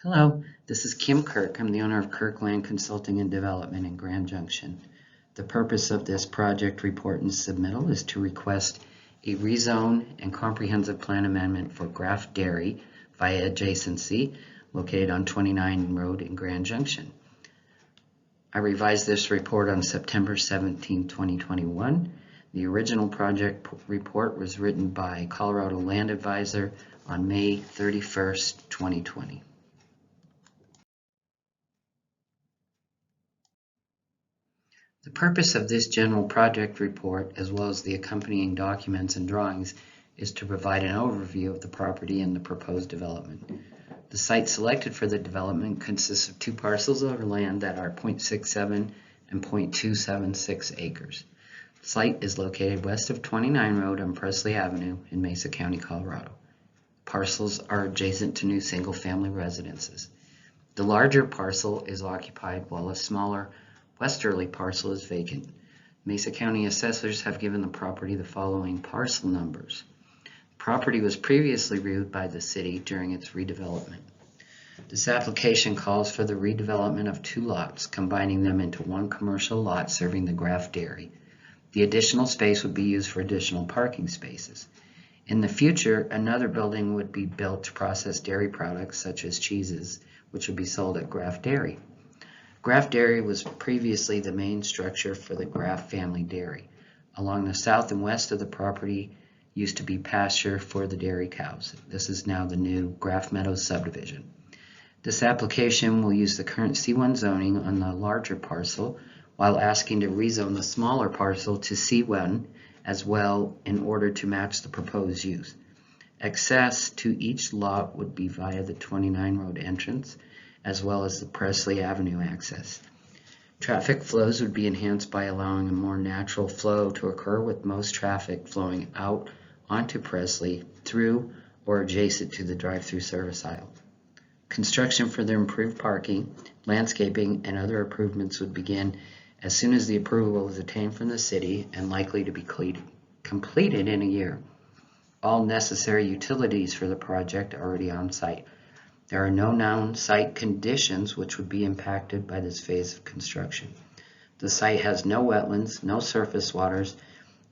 Hello, this is Kim Kirk. I'm the owner of Kirkland Consulting and Development in Grand Junction. The purpose of this project report and submittal is to request a rezone and comprehensive plan amendment for Graff Dairy via adjacency located on 29 Road in Grand Junction. I revised this report on September 17, 2021. The original project report was written by Colorado Land Advisor on May 31st, 2020. The purpose of this general project report, as well as the accompanying documents and drawings, is to provide an overview of the property and the proposed development. The site selected for the development consists of two parcels of land that are 0.67 and 0.276 acres. The site is located west of 29 Road on Presley Avenue in Mesa County, Colorado. Parcels are adjacent to new single-family residences. The larger parcel is occupied while a smaller westerly parcel is vacant. Mesa County assessors have given the property the following parcel numbers. The property was previously reviewed by the city during its redevelopment. This application calls for the redevelopment of two lots, combining them into one commercial lot serving the Graff Dairy. The additional space would be used for additional parking spaces. In the future, another building would be built to process dairy products such as cheeses, which would be sold at Graff Dairy. Graff Dairy was previously the main structure for the Graff family dairy. Along the south and west of the property used to be pasture for the dairy cows. This is now the new Graff Meadows subdivision. This application will use the current C1 zoning on the larger parcel while asking to rezone the smaller parcel to C1 as well in order to match the proposed use. Access to each lot would be via the 29 Road entrance, as well as the Presley Avenue access. Traffic flows would be enhanced by allowing a more natural flow to occur, with most traffic flowing out onto Presley through or adjacent to the drive-through service aisle. Construction for the improved parking, landscaping, and other improvements would begin as soon as the approval is attained from the city and likely to be completed in a year. All necessary utilities for the project are already on site. There are no known site conditions which would be impacted by this phase of construction. The site has no wetlands, no surface waters,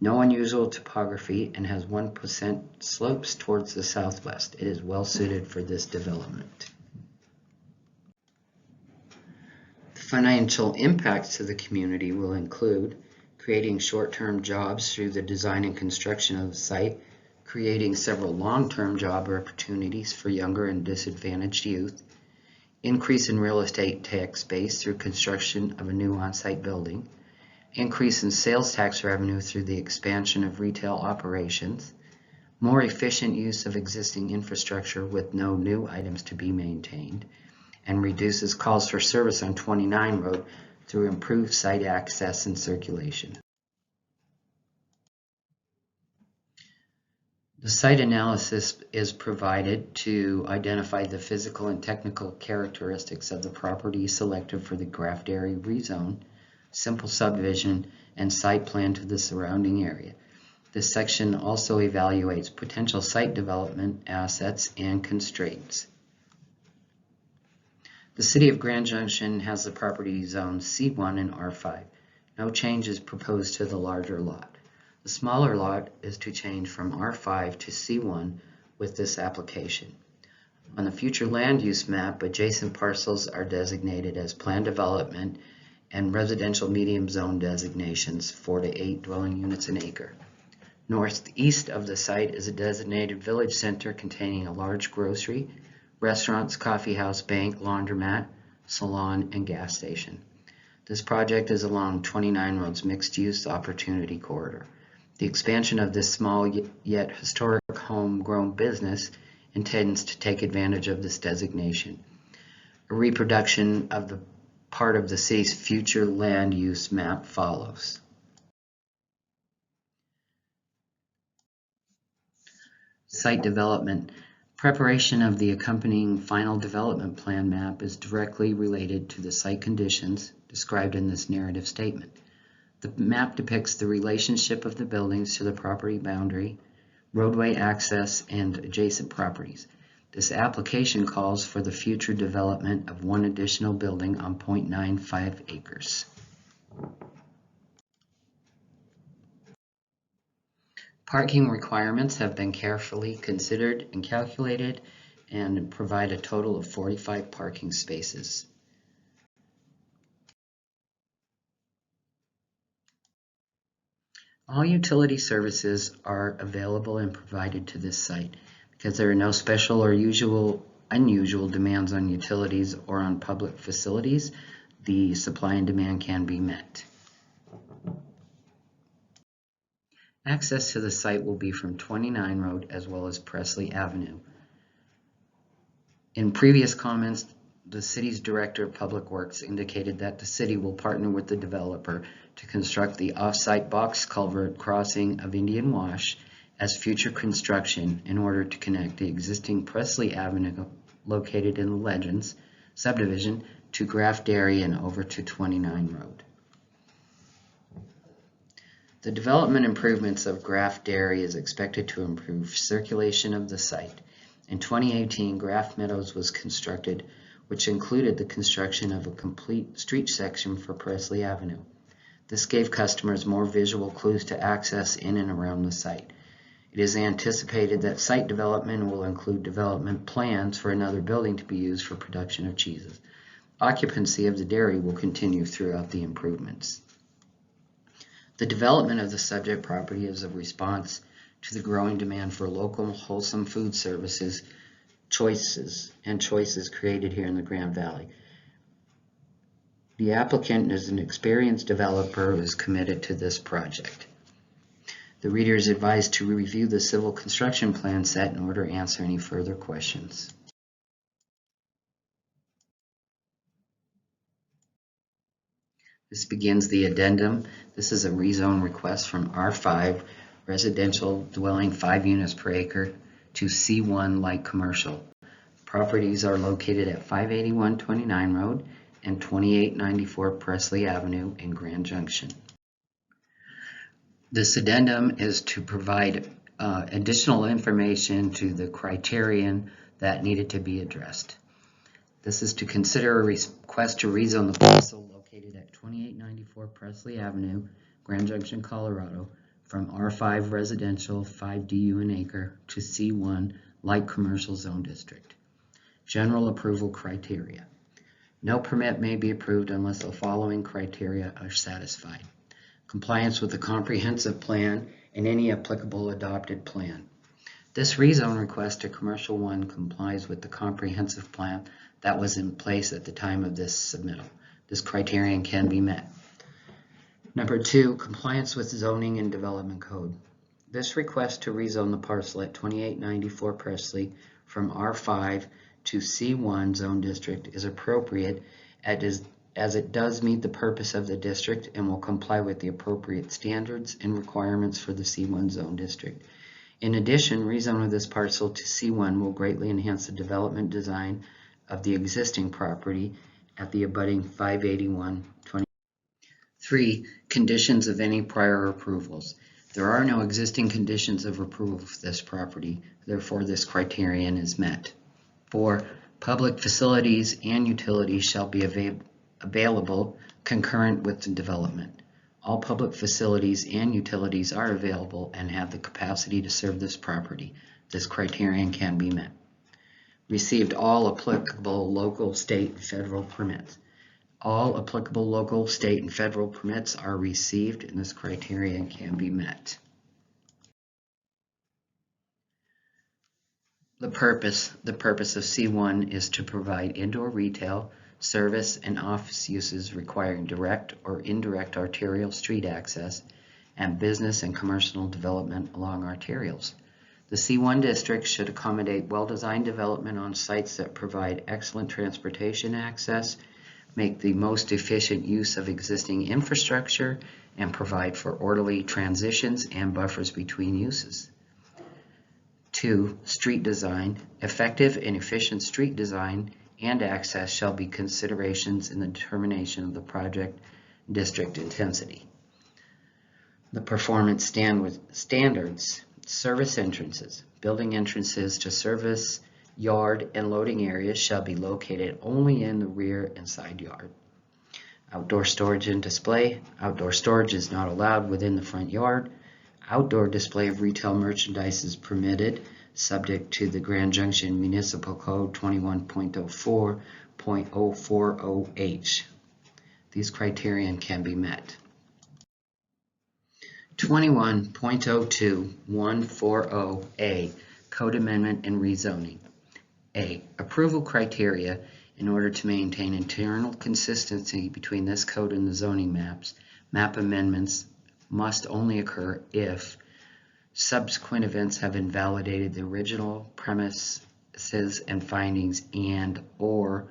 no unusual topography, and has 1% slopes towards the southwest. It is well suited for this development. The financial impacts to the community will include creating short-term jobs through the design and construction of the site, creating several long-term job opportunities for younger and disadvantaged youth, increase in real estate tax base through construction of a new on-site building, increase in sales tax revenue through the expansion of retail operations, more efficient use of existing infrastructure with no new items to be maintained, and reduces calls for service on 29 Road through improved site access and circulation. The site analysis is provided to identify the physical and technical characteristics of the property selected for the Graff Dairy rezone, simple subdivision, and site plan to the surrounding area. This section also evaluates potential site development assets and constraints. The City of Grand Junction has the property zoned C1 and R5. No change is proposed to the larger lot. The smaller lot is to change from R5 to C1 with this application. On the future land use map, adjacent parcels are designated as planned development and residential medium zone designations, 4 to 8 dwelling units an acre. Northeast of the site is a designated village center containing a large grocery, restaurants, coffee house, bank, laundromat, salon, and gas station. This project is along 29 Road's mixed-use opportunity corridor. The expansion of this small yet historic homegrown business intends to take advantage of this designation. A reproduction of the part of the city's future land use map follows. Site development. Preparation of the accompanying final development plan map is directly related to the site conditions described in this narrative statement. The map depicts the relationship of the buildings to the property boundary, roadway access, and adjacent properties. This application calls for the future development of one additional building on 0.95 acres. Parking requirements have been carefully considered and calculated and provide a total of 45 parking spaces. All utility services are available and provided to this site. Because there are no special or unusual demands on utilities or on public facilities, the supply and demand can be met. Access to the site will be from 29 Road as well as Presley Avenue. In previous comments, the city's Director of Public Works indicated that the city will partner with the developer to construct the off-site box culvert crossing of Indian Wash as future construction in order to connect the existing Presley Avenue located in the Legends subdivision to Graff Dairy and over to 29 Road. The development improvements of Graff Dairy is expected to improve circulation of the site. In 2018, Graff Meadows was constructed, which included the construction of a complete street section for Presley Avenue. This gave customers more visual clues to access in and around the site. It is anticipated that site development will include development plans for another building to be used for production of cheeses. Occupancy of the dairy will continue throughout the improvements. The development of the subject property is a response to the growing demand for local, wholesome food services choices created here in the Grand Valley. The applicant is an experienced developer who is committed to this project. The reader is advised to review the civil construction plan set in order to answer any further questions. This begins the addendum. This is a rezone request from R5 residential dwelling 5 units per acre to C1 light commercial. Properties are located at 581 29 Road and 2894 Presley Avenue in Grand Junction. This addendum is to provide additional information to the criterion that needed to be addressed. This is to consider a request to rezone the parcel located at 2894 Presley Avenue, Grand Junction, Colorado, from R5 residential 5 DU an acre to C1 light commercial zone district. General approval criteria. No permit may be approved unless the following criteria are satisfied. Compliance with the comprehensive plan and any applicable adopted plan. This rezone request to Commercial 1 complies with the comprehensive plan that was in place at the time of this submittal. This criterion can be met. Number 2, compliance with zoning and development code. This request to rezone the parcel at 2894 Presley from R5 to C1 zone district is appropriate as it does meet the purpose of the district and will comply with the appropriate standards and requirements for the C1 zone district. In addition, rezone of this parcel to C1 will greatly enhance the development design of the existing property at the abutting 581 20. 3. Conditions of any prior approvals. There are no existing conditions of approval for this property, therefore this criterion is met. 4. Public facilities and utilities shall be available concurrent with the development. All public facilities and utilities are available and have the capacity to serve this property. This criterion can be met. Received all applicable local, state, and federal permits. All applicable local, state, and federal permits are received and this criterion can be met. The purpose of C1 is to provide indoor retail, service, and office uses requiring direct or indirect arterial street access and business and commercial development along arterials. The C1 district should accommodate well-designed development on sites that provide excellent transportation access, make the most efficient use of existing infrastructure, and provide for orderly transitions and buffers between uses. 2. Street design. Effective and efficient street design and access shall be considerations in the determination of the project district intensity. The performance standards. Service entrances. Building entrances to service yard, and loading areas shall be located only in the rear and side yard. Outdoor storage and display. Outdoor storage is not allowed within the front yard. Outdoor display of retail merchandise is permitted, subject to the Grand Junction Municipal Code 21.04.040H. These criterion can be met. 21.02140A, Code Amendment and Rezoning. A. Approval criteria. In order to maintain internal consistency between this code and the zoning maps, map amendments must only occur if subsequent events have invalidated the original premises and findings, and or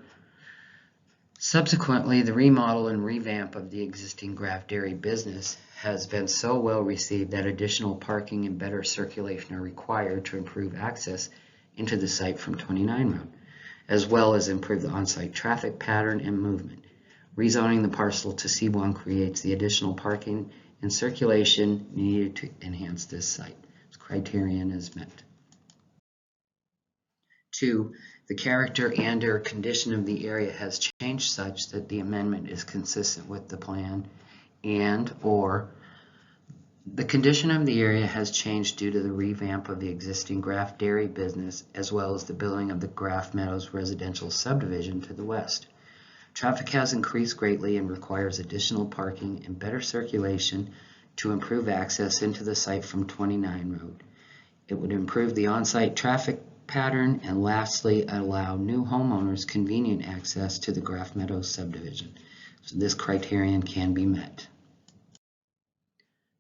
subsequently the remodel and revamp of the existing Graff dairy business has been so well received that additional parking and better circulation are required to improve access into the site from 29 Road, as well as improve the on-site traffic pattern and movement. Rezoning the parcel to C1 creates the additional parking and circulation needed to enhance this site. This criterion is met. 2. The character and/or condition of the area has changed such that the amendment is consistent with the plan, and/or the condition of the area has changed due to the revamp of the existing Graff dairy business, as well as the building of the Graff Meadows residential subdivision to the west. Traffic has increased greatly and requires additional parking and better circulation to improve access into the site from 29 Road. It would improve the on-site traffic pattern and lastly allow new homeowners convenient access to the Graff Meadows subdivision. So this criterion can be met.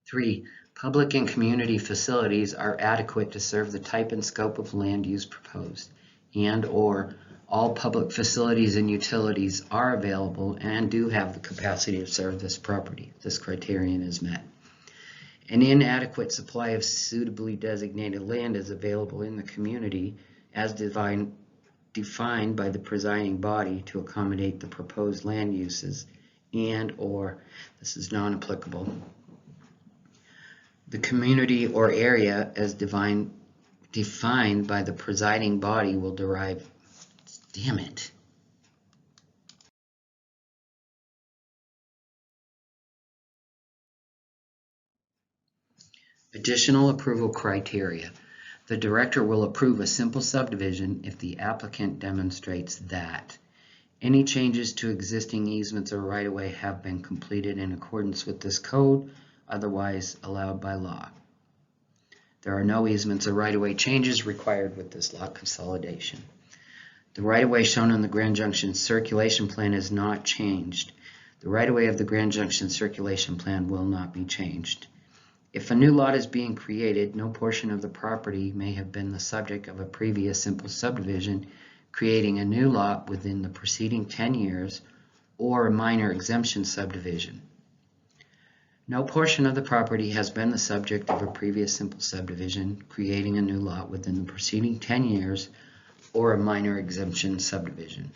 3. Public and community facilities are adequate to serve the type and scope of land use proposed, and/or all public facilities and utilities are available and do have the capacity to serve this property. This criterion is met. An inadequate supply of suitably designated land is available in the community as defined by the presiding body to accommodate the proposed land uses, and/or this is non-applicable. The community or area as defined by the presiding body will derive, damn it. Additional approval criteria. The director will approve a simple subdivision if the applicant demonstrates that any changes to existing easements or right-of-way have been completed in accordance with this code, otherwise allowed by law. There are no easements or right-of-way changes required with this lot consolidation. The right-of-way shown on the Grand Junction circulation plan is not changed. The right-of-way of the Grand Junction circulation plan will not be changed. If a new lot is being created, no portion of the property may have been the subject of a previous simple subdivision, creating a new lot within the preceding 10 years, or a minor exemption subdivision. No portion of the property has been the subject of a previous simple subdivision, creating a new lot within the preceding 10 years, or a minor exemption subdivision.